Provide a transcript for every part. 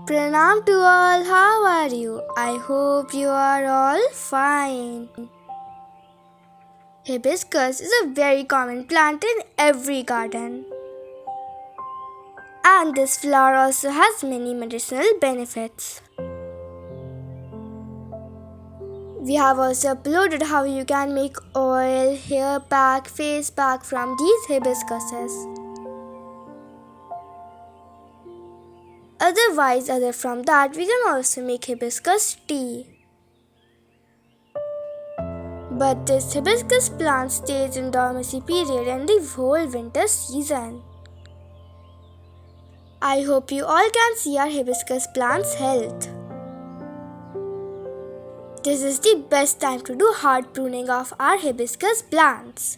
Pranam to all, how are you? I hope you are all fine. Hibiscus is a very common plant in every garden. And this flower also has many medicinal benefits. We have also uploaded how you can make oil, hair pack, face pack from these hibiscuses. Otherwise, other from that, we can also make hibiscus tea. But this hibiscus plant stays in dormancy period in the whole winter season. I hope you all can see our hibiscus plant's health. This is the best time to do hard pruning of our hibiscus plants,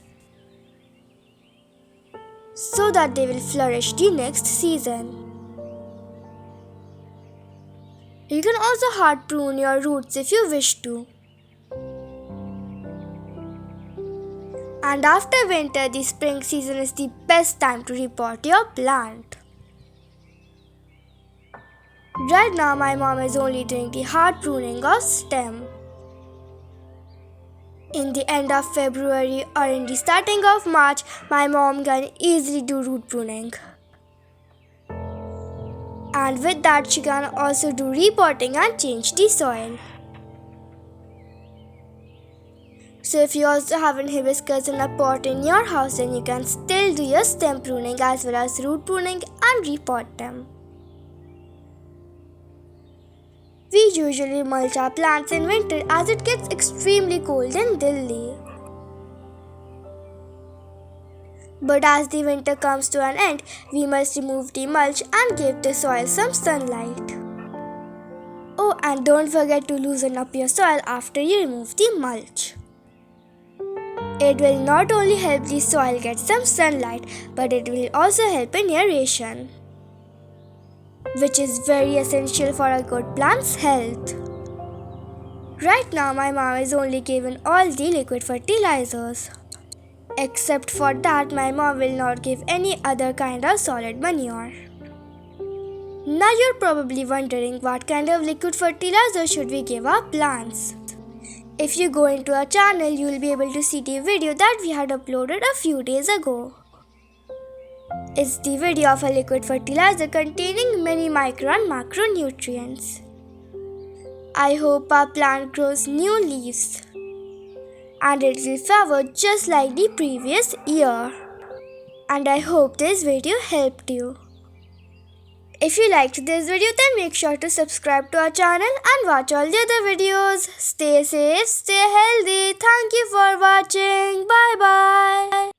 so that they will flourish the next season. You can also hard prune your roots if you wish to. And after winter, the spring season is the best time to repot your plant. Right now, my mom is only doing the hard pruning of stem. In the end of February or in the starting of March, my mom can easily do root pruning. And with that, she can also do repotting and change the soil. So if you also have an hibiscus in a pot in your house, then you can still do your stem pruning as well as root pruning and repot them. We usually mulch our plants in winter as it gets extremely cold in Delhi. But as the winter comes to an end, we must remove the mulch and give the soil some sunlight. Oh, and don't forget to loosen up your soil after you remove the mulch. It will not only help the soil get some sunlight, but it will also help in aeration, which is very essential for a good plant's health. Right now, my mom is only given all the liquid fertilizers. Except for that, my mom will not give any other kind of solid manure. Now you're probably wondering what kind of liquid fertilizer should we give our plants. If you go into our channel, you will be able to see the video that we had uploaded a few days ago. It's the video of a liquid fertilizer containing many micro and macronutrients. I hope our plant grows new leaves and it will flower just like the previous year. And I hope this video helped you. If you liked this video, then make sure to subscribe to our channel and watch all the other videos. Stay safe, stay healthy. Thank you for watching. Bye bye.